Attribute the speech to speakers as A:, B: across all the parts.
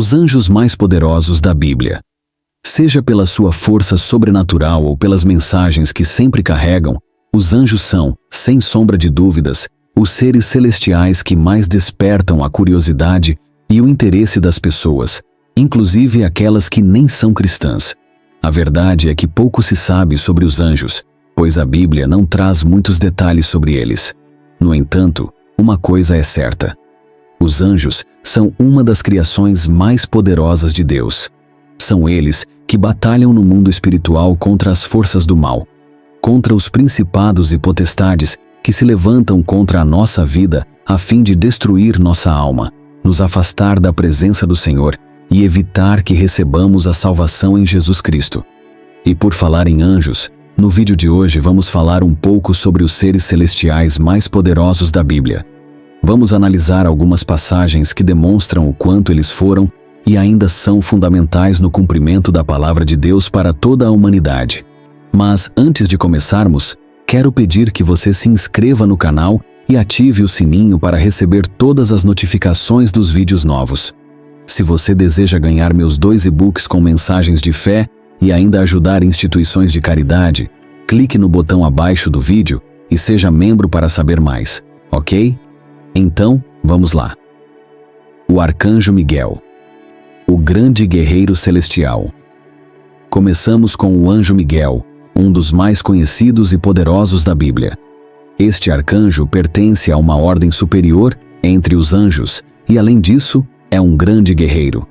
A: Os anjos mais poderosos da Bíblia. Seja pela sua força sobrenatural ou pelas mensagens que sempre carregam, os anjos são, sem sombra de dúvidas, os seres celestiais que mais despertam a curiosidade e o interesse das pessoas, inclusive aquelas que nem são cristãs. A verdade é que pouco se sabe sobre os anjos, pois a Bíblia não traz muitos detalhes sobre eles. No entanto, uma coisa é certa: os anjos são uma das criações mais poderosas de Deus. São eles que batalham no mundo espiritual contra as forças do mal, contra os principados e potestades que se levantam contra a nossa vida a fim de destruir nossa alma, nos afastar da presença do Senhor e evitar que recebamos a salvação em Jesus Cristo. E por falar em anjos, no vídeo de hoje vamos falar um pouco sobre os seres celestiais mais poderosos da Bíblia. Vamos analisar algumas passagens que demonstram o quanto eles foram e ainda são fundamentais no cumprimento da palavra de Deus para toda a humanidade. Mas antes de começarmos, quero pedir que você se inscreva no canal e ative o sininho para receber todas as notificações dos vídeos novos. Se você deseja ganhar meus 2 e-books com mensagens de fé e ainda ajudar instituições de caridade, clique no botão abaixo do vídeo e seja membro para saber mais, ok? Então, vamos lá. O Arcanjo Miguel, o grande guerreiro celestial. Começamos com o anjo Miguel, um dos mais conhecidos e poderosos da Bíblia. Este arcanjo pertence a uma ordem superior entre os anjos e, além disso, é um grande guerreiro.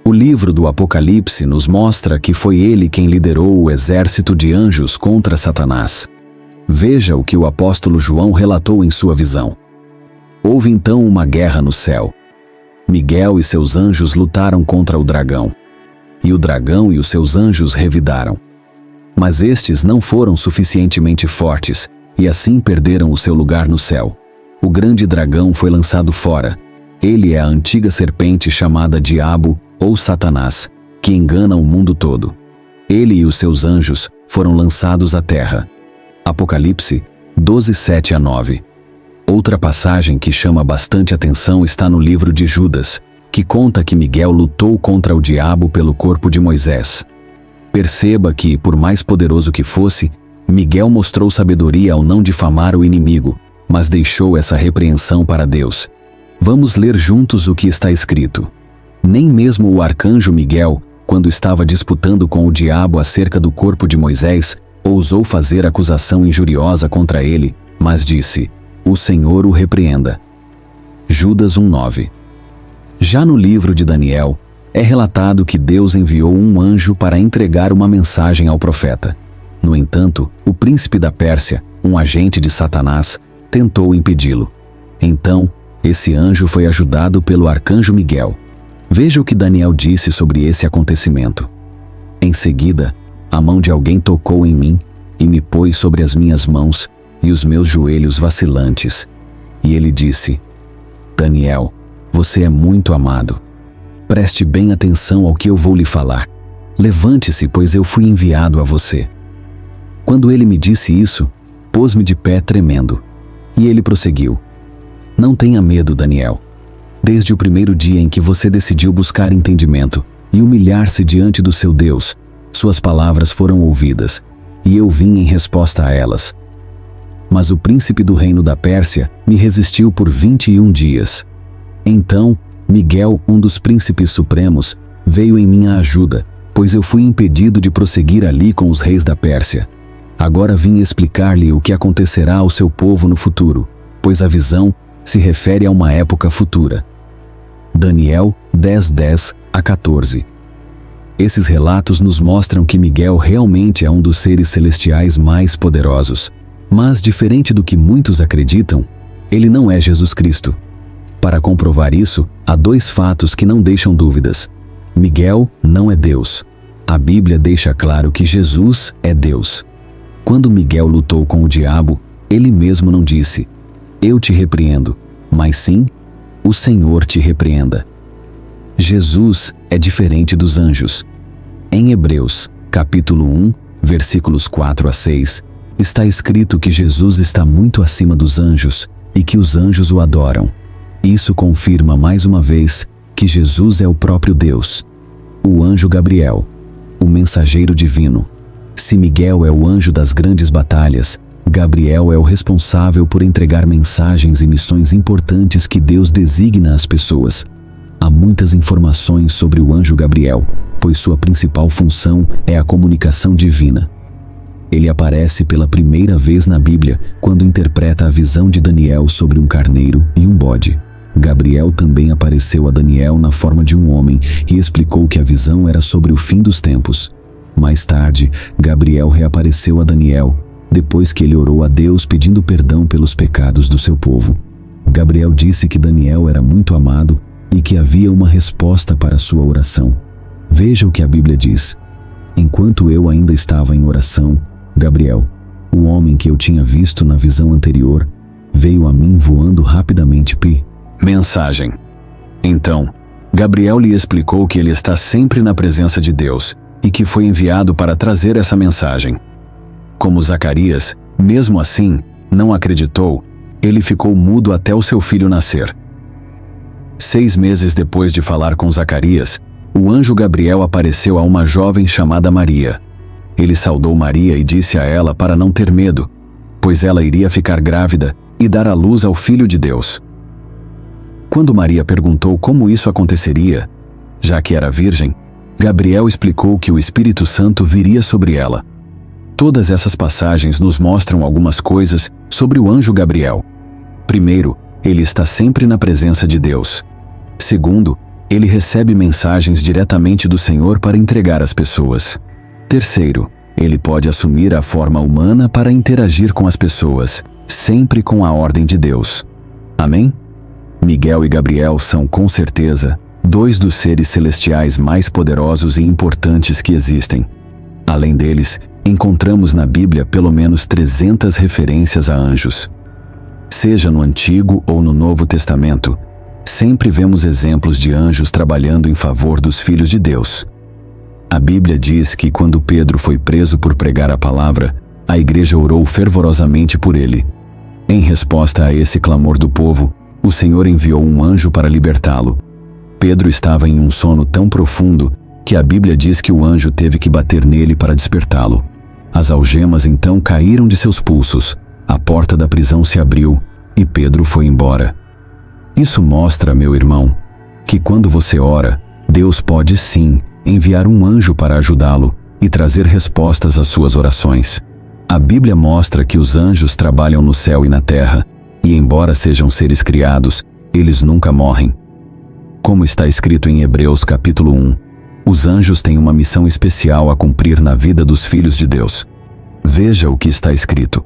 A: O livro do Apocalipse nos mostra que foi ele quem liderou o exército de anjos contra Satanás. Veja o que o apóstolo João relatou em sua visão. Houve então uma guerra no céu. Miguel e seus anjos lutaram contra o dragão. E o dragão e os seus anjos revidaram. Mas estes não foram suficientemente fortes e assim perderam o seu lugar no céu. O grande dragão foi lançado fora. Ele é a antiga serpente chamada Diabo ou Satanás, que engana o mundo todo. Ele e os seus anjos foram lançados à terra. Apocalipse 12, 7 a 9. Outra passagem que chama bastante atenção está no livro de Judas, que conta que Miguel lutou contra o diabo pelo corpo de Moisés. Perceba que, por mais poderoso que fosse, Miguel mostrou sabedoria ao não difamar o inimigo, mas deixou essa repreensão para Deus. Vamos ler juntos o que está escrito. Nem mesmo o arcanjo Miguel, quando estava disputando com o diabo acerca do corpo de Moisés, ousou fazer acusação injuriosa contra ele, mas disse: "O Senhor o repreenda." Judas 1:9. Já no livro de Daniel, é relatado que Deus enviou um anjo para entregar uma mensagem ao profeta. No entanto, o príncipe da Pérsia, um agente de Satanás, tentou impedi-lo. Então, esse anjo foi ajudado pelo arcanjo Miguel. Veja o que Daniel disse sobre esse acontecimento. Em seguida, a mão de alguém tocou em mim e me pôs sobre as minhas mãos e os meus joelhos vacilantes. E ele disse: "Daniel, você é muito amado. Preste bem atenção ao que eu vou lhe falar. Levante-se, pois eu fui enviado a você." Quando ele me disse isso, pôs-me de pé tremendo. E ele prosseguiu: "Não tenha medo, Daniel. Desde o primeiro dia em que você decidiu buscar entendimento e humilhar-se diante do seu Deus, suas palavras foram ouvidas, e eu vim em resposta a elas. Mas o príncipe do reino da Pérsia me resistiu por 21 dias. Então, Miguel, um dos príncipes supremos, veio em minha ajuda, pois eu fui impedido de prosseguir ali com os reis da Pérsia. Agora vim explicar-lhe o que acontecerá ao seu povo no futuro, pois a visão se refere a uma época futura." Daniel 10:10 a 14. Esses relatos nos mostram que Miguel realmente é um dos seres celestiais mais poderosos. Mas, diferente do que muitos acreditam, ele não é Jesus Cristo. Para comprovar isso, há 2 fatos que não deixam dúvidas. Miguel não é Deus. A Bíblia deixa claro que Jesus é Deus. Quando Miguel lutou com o diabo, ele mesmo não disse: "Eu te repreendo", mas sim: "O Senhor te repreenda." Jesus é diferente dos anjos. Em Hebreus, capítulo 1, versículos 4 a 6, está escrito que Jesus está muito acima dos anjos e que os anjos o adoram. Isso confirma mais uma vez que Jesus é o próprio Deus. O anjo Gabriel, o mensageiro divino. Se Miguel é o anjo das grandes batalhas, Gabriel é o responsável por entregar mensagens e missões importantes que Deus designa às pessoas. Há muitas informações sobre o anjo Gabriel, pois sua principal função é a comunicação divina. Ele aparece pela primeira vez na Bíblia quando interpreta a visão de Daniel sobre um carneiro e um bode. Gabriel também apareceu a Daniel na forma de um homem e explicou que a visão era sobre o fim dos tempos. Mais tarde, Gabriel reapareceu a Daniel, depois que ele orou a Deus pedindo perdão pelos pecados do seu povo. Gabriel disse que Daniel era muito amado e que havia uma resposta para sua oração. Veja o que a Bíblia diz. Enquanto eu ainda estava em oração, Gabriel, o homem que eu tinha visto na visão anterior, veio a mim voando rapidamente. Mensagem. Então, Gabriel lhe explicou que ele está sempre na presença de Deus e que foi enviado para trazer essa mensagem. Como Zacarias, mesmo assim, não acreditou, ele ficou mudo até o seu filho nascer. 6 meses depois de falar com Zacarias, o anjo Gabriel apareceu a uma jovem chamada Maria. Ele saudou Maria e disse a ela para não ter medo, pois ela iria ficar grávida e dar à luz ao Filho de Deus. Quando Maria perguntou como isso aconteceria, já que era virgem, Gabriel explicou que o Espírito Santo viria sobre ela. Todas essas passagens nos mostram algumas coisas sobre o anjo Gabriel. Primeiro, ele está sempre na presença de Deus. Segundo, ele recebe mensagens diretamente do Senhor para entregar às pessoas. Terceiro, ele pode assumir a forma humana para interagir com as pessoas, sempre com a ordem de Deus. Amém? Miguel e Gabriel são, com certeza, 2 dos seres celestiais mais poderosos e importantes que existem. Além deles, encontramos na Bíblia pelo menos 300 referências a anjos. Seja no Antigo ou no Novo Testamento, sempre vemos exemplos de anjos trabalhando em favor dos filhos de Deus. A Bíblia diz que quando Pedro foi preso por pregar a palavra, a igreja orou fervorosamente por ele. Em resposta a esse clamor do povo, o Senhor enviou um anjo para libertá-lo. Pedro estava em um sono tão profundo que a Bíblia diz que o anjo teve que bater nele para despertá-lo. As algemas então caíram de seus pulsos, a porta da prisão se abriu e Pedro foi embora. Isso mostra, meu irmão, que quando você ora, Deus pode sim enviar um anjo para ajudá-lo e trazer respostas às suas orações. A Bíblia mostra que os anjos trabalham no céu e na terra, e embora sejam seres criados, eles nunca morrem. Como está escrito em Hebreus capítulo 1, os anjos têm uma missão especial a cumprir na vida dos filhos de Deus. Veja o que está escrito.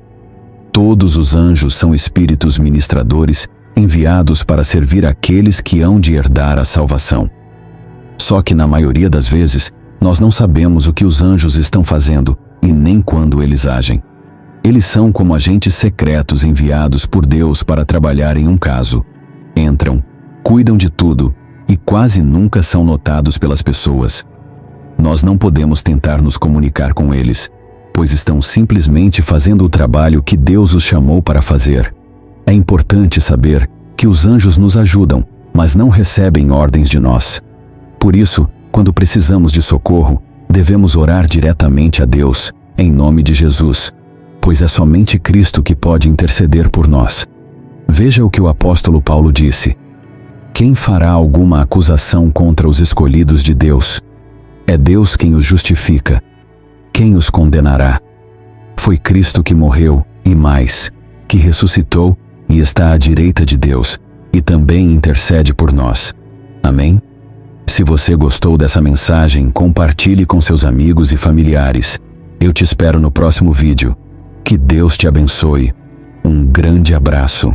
A: Todos os anjos são espíritos ministradores enviados para servir aqueles que hão de herdar a salvação. Só que na maioria das vezes, nós não sabemos o que os anjos estão fazendo e nem quando eles agem. Eles são como agentes secretos enviados por Deus para trabalhar em um caso. Entram, cuidam de tudo e quase nunca são notados pelas pessoas. Nós não podemos tentar nos comunicar com eles, pois estão simplesmente fazendo o trabalho que Deus os chamou para fazer. É importante saber que os anjos nos ajudam, mas não recebem ordens de nós. Por isso, quando precisamos de socorro, devemos orar diretamente a Deus, em nome de Jesus, pois é somente Cristo que pode interceder por nós. Veja o que o apóstolo Paulo disse: quem fará alguma acusação contra os escolhidos de Deus? É Deus quem os justifica. Quem os condenará? Foi Cristo que morreu, e mais, que ressuscitou e está à direita de Deus, e também intercede por nós. Amém? Se você gostou dessa mensagem, compartilhe com seus amigos e familiares. Eu te espero no próximo vídeo. Que Deus te abençoe. Um grande abraço.